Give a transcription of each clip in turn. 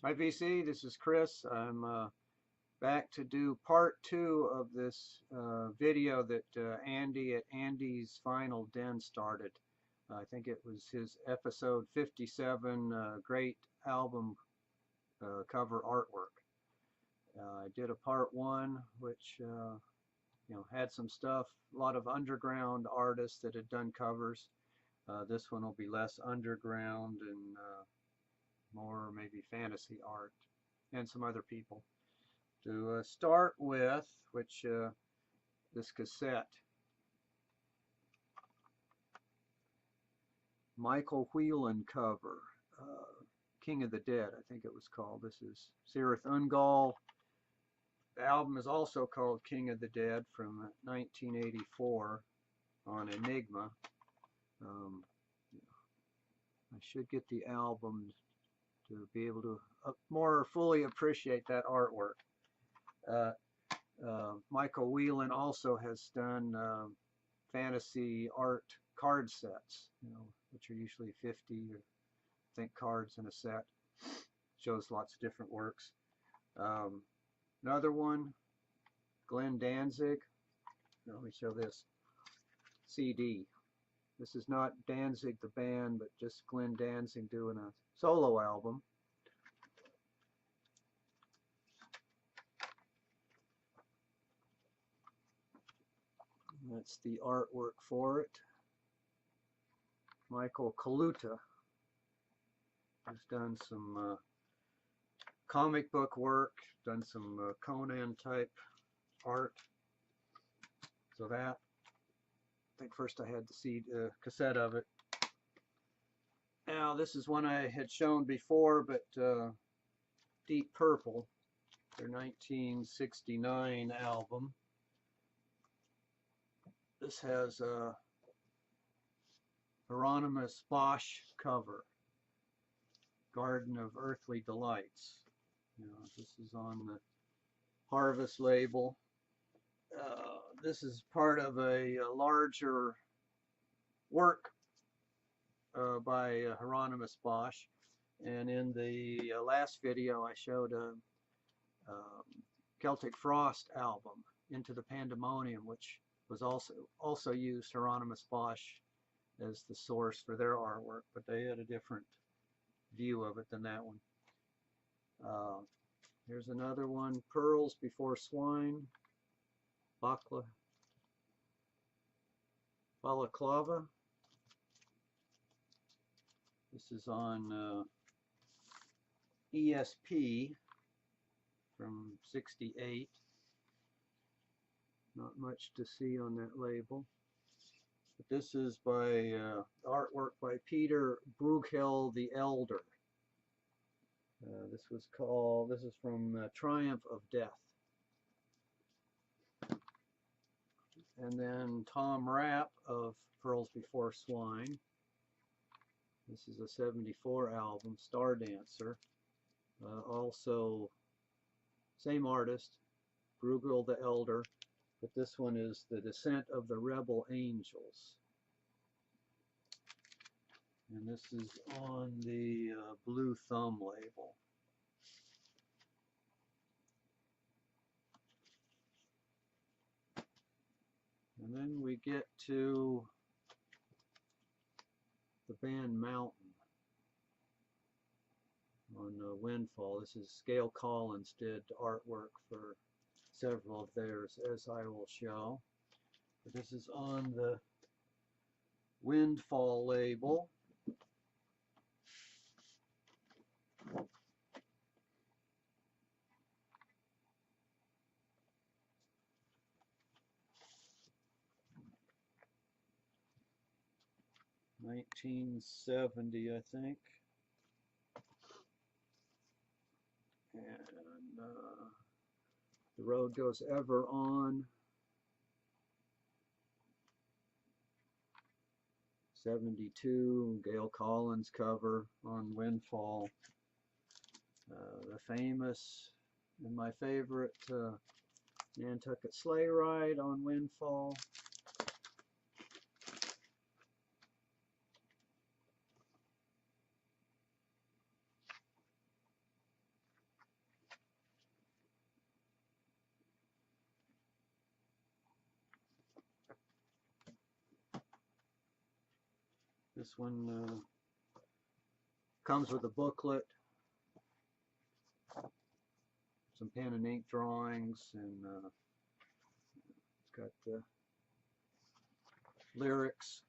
Hi VC, this is Chris. I'm back to do part 2 of this video that Andy at Andy's Final Den started. I think it was his episode 57, great album cover artwork. I did a part 1 which had some stuff, a lot of underground artists that had done covers. This one will be less underground and more maybe fantasy art and some other people. To start with, which this cassette, Michael Whelan cover, King of the Dead, I think it was called. This is Cirith Ungol. The album is also called King of the Dead from 1984 on Enigma. I should get the album to be able to more fully appreciate that artwork. Michael Whelan also has done fantasy art card sets, which are usually 50 or I think cards in a set. Shows lots of different works. Another one, Glenn Danzig. Let me show this CD. This is not Danzig the band, but just Glenn Danzig doing a solo album. That's the artwork for it. Michael Kaluta has done some comic book work, done some Conan type art. So that, I think first I had the cassette of it. Now this is one I had shown before, but Deep Purple, their 1969 album. This has a Heironymous Bosch cover, Garden of Earthly Delights. This is on the Harvest label. This is part of a larger work by Heironymous Bosch, and in the last video I showed a Celtic Frost album, Into the Pandemonium, which was also used Heironymous Bosch as the source for their artwork, but they had a different view of it than that one. Here's another one, Pearls Before Swine, Balaclava. This is on ESP from '68. Not much to see on that label. But this is by artwork by Peter Breughel the Elder. This is from Triumph of Death. And then Tom Rapp of Pearls Before Swine. This is a '74 album, Star Dancer. Also, same artist, Breughel the Elder, but this one is The Descent of the Rebel Angels. And this is on the Blue Thumb label. And then we get to the band Mountain on Windfall. This is Gail Collins did artwork for several of theirs, as I will show. But this is on the Windfall label. $1970, I think. And The Road Goes Ever On. '72, Gail Collins cover on Windfall. The famous and my favorite Nantucket Sleigh Ride on Windfall. This one comes with a booklet, some pen and ink drawings, and it's got the lyrics.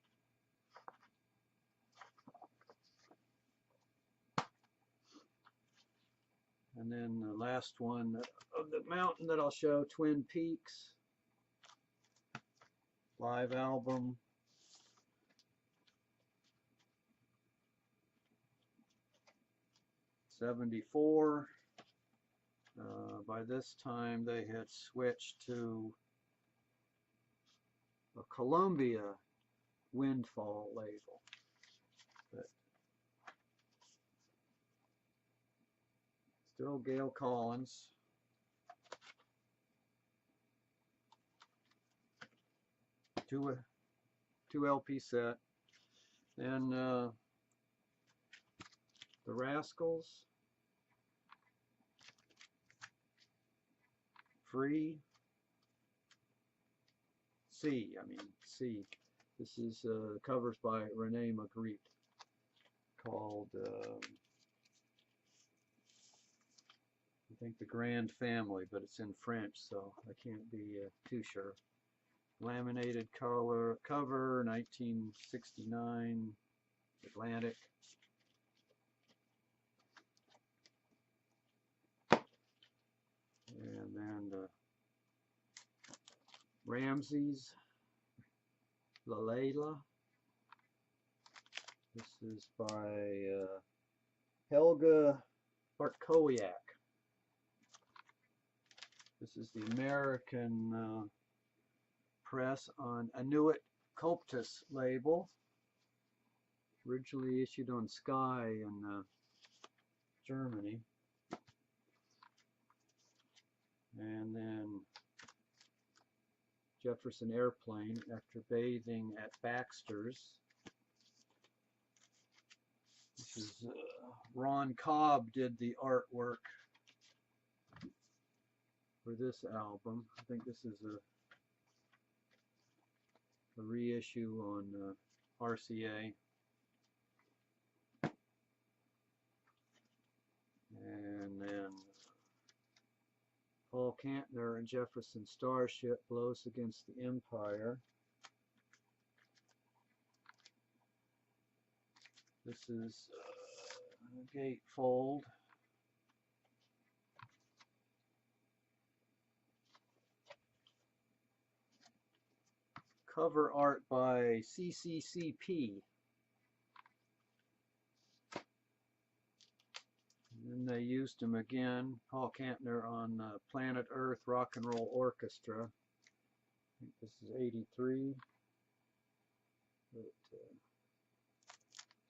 And then the last one of the mountain that I'll show, Twin Peaks live album. '74. By this time they had switched to a Columbia Windfall label. But still Gail Collins. Two LP set. Then the Rascals, C. This is covers by Rene Magritte, called I think The Grand Family, but it's in French, so I can't be too sure. Laminated cover, 1969, Atlantic. And then the Ramses, La Layla. This is by Helga Bartkowiak. This is the American press on Inuit Cultus label, originally issued on Sky in Germany. And then Jefferson Airplane, After Bathing at Baxter's. This is Ron Cobb did the artwork for this album. I think this is a reissue on RCA. And then Paul Kantner and Jefferson Starship, Blows Against the Empire. This is Gatefold. Cover art by CCCP. And then they used him again, Paul Kantner, on Planet Earth Rock and Roll Orchestra. I think this is '83. But,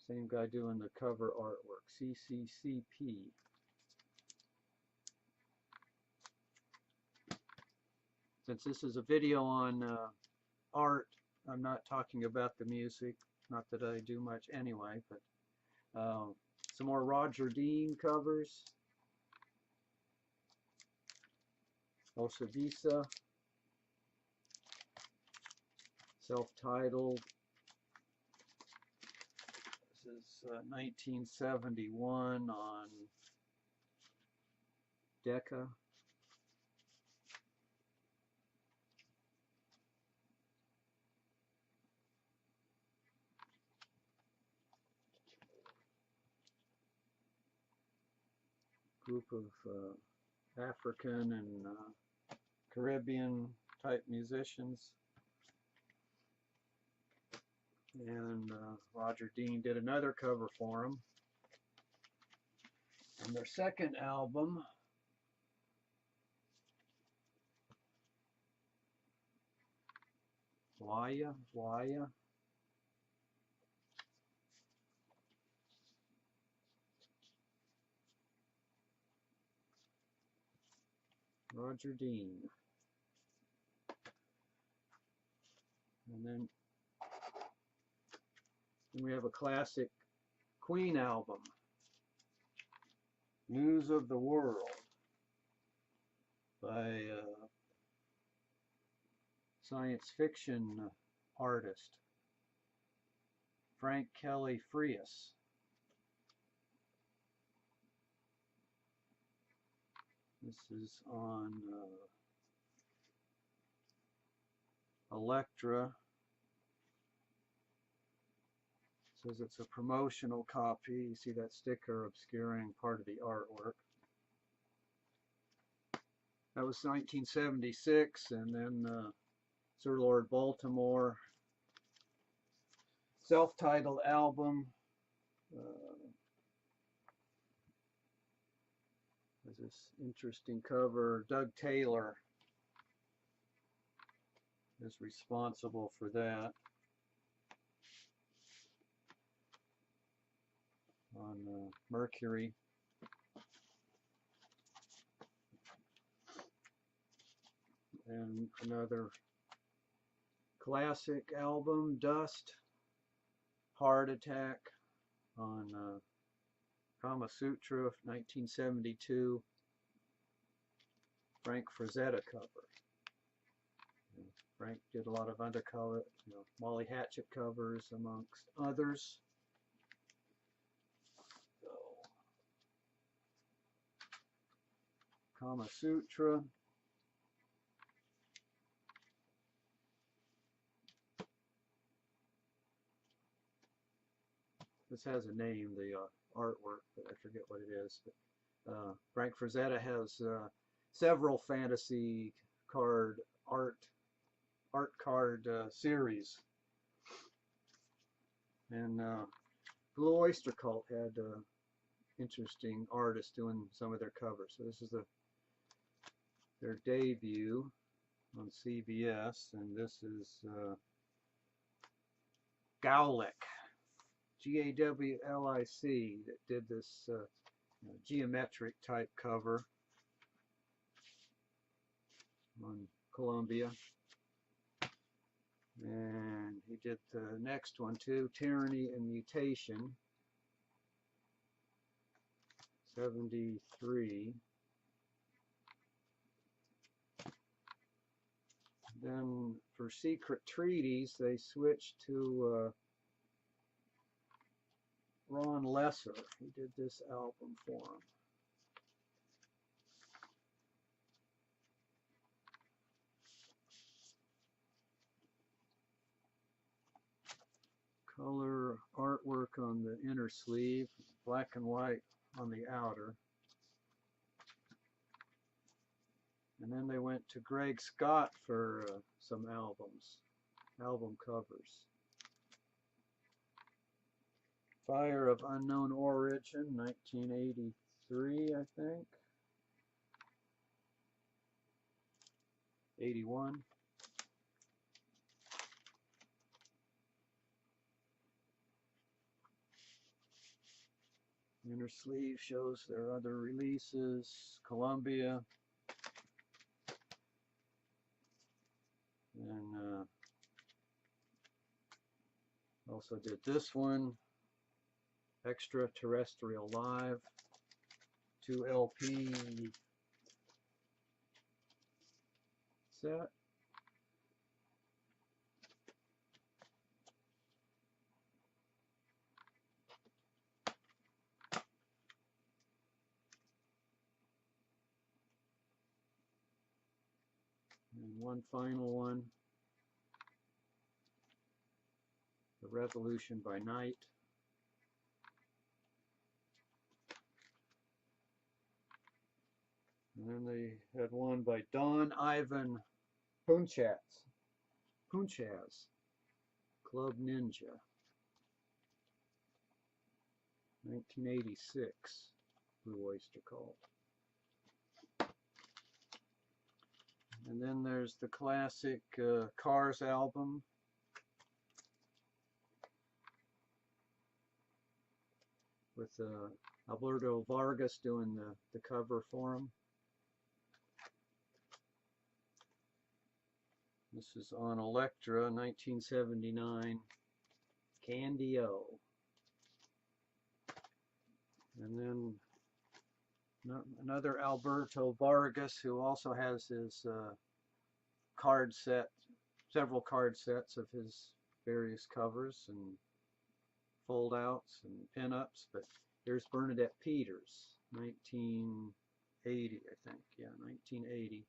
same guy doing the cover artwork, CCCP. Since this is a video on art, I'm not talking about the music, not that I do much anyway, but some more Roger Dean covers. Osavisa, self-titled. This is 1971 on Decca. Group of African and Caribbean type musicians. And Roger Dean did another cover for them. And their second album, Waya. Roger Dean. And then we have a classic Queen album, News of the World, by science fiction artist Frank Kelly Freas. This is on Electra. Says it's a promotional copy. You see that sticker obscuring part of the artwork. That was 1976, and then Sir Lord Baltimore, self-titled album. There's this interesting cover. Doug Taylor is responsible for that. On Mercury. And another classic album, Dust, Heart Attack, on Kama Sutra, 1972, Frank Frazetta cover. Frank did a lot of undercover, Molly Hatchet covers amongst others. Kama Sutra. This has a name, the artwork, but I forget what it is. But, Frank Frazetta has several fantasy card art card series, and Blue Oyster Cult had interesting artists doing some of their covers. So this is their debut on CBS, and this is Gawlik, G-A-W-L-I-C, that did this geometric type cover on Columbia. And he did the next one too, Tyranny and Mutation, 73. Then for Secret Treaties, they switched to Ron Lesser. He did this album for him. Color artwork on the inner sleeve, black and white on the outer. And then they went to Greg Scott for some album covers. Fire of Unknown Origin, 1983, I think. 81. Inner sleeve shows their other releases, Columbia. And also did this one, Extraterrestrial Live, 2 LP set. And one final one, The Revolution by Night. And then they had one by Don Ivan Puntchaz, Club Ninja, 1986, Blue Oyster Cult. And then there's the classic Cars album. With Alberto Vargas doing the cover for him. This is on Electra, 1979, Candy-O. And then another Alberto Vargas, who also has his card set, several card sets of his various covers. And fold outs and pin ups. But here's Bernadette Peters, 1980, I think. Yeah, 1980,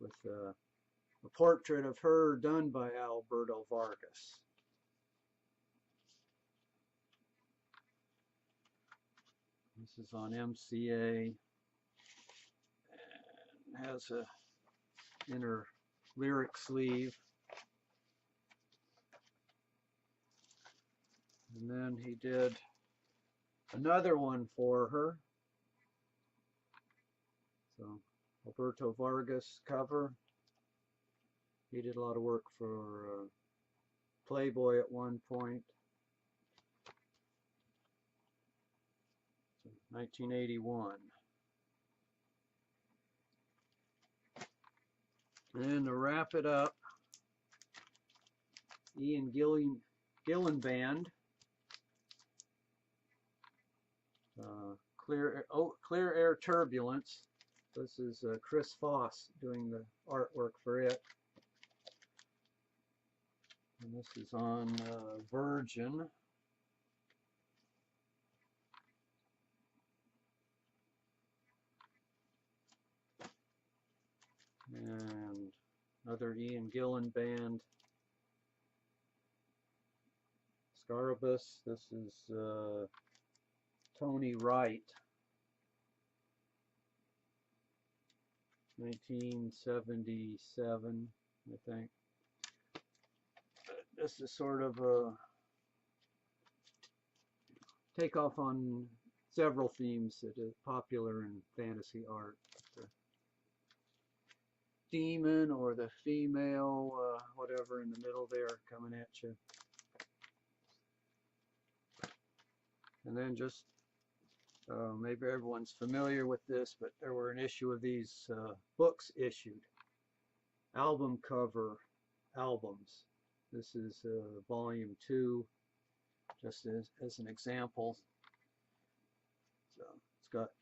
with a portrait of her done by Alberto Vargas. This is on MCA and has a inner lyric sleeve. And then he did another one for her. So Alberto Vargas cover. He did a lot of work for Playboy at one point. 1981. And to wrap it up, Ian Gillan Band. Clear Air Turbulence. This is Chris Foss doing the artwork for it. And this is on Virgin. And another Ian Gillan Band. Scarabus. This is Tony Wright. 1977, I think. This is sort of a takeoff on several themes that are popular in fantasy art. The demon or the female, whatever in the middle there coming at you. And then just, maybe everyone's familiar with this, but there were an issue of these books issued. Album cover albums. This is volume 2, just as an example. So it's got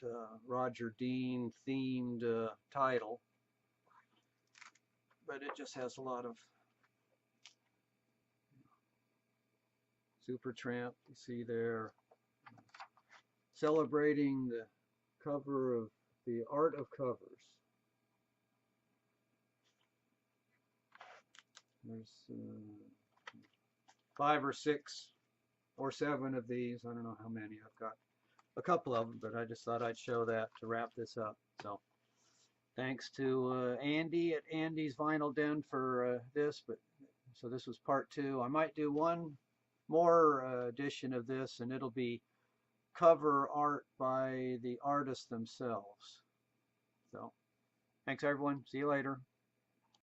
Roger Dean themed title, but it just has a lot of Supertramp, you see there, celebrating the cover of the art of covers. There's 5 or 6 or 7 of these. I don't know how many. I've got a couple of them, but I just thought I'd show that to wrap this up. So thanks to Andy at Andy's Vinyl Den for this. So this was part 2. I might do one more edition of this, and it'll be cover art by the artists themselves. So thanks everyone. See you later.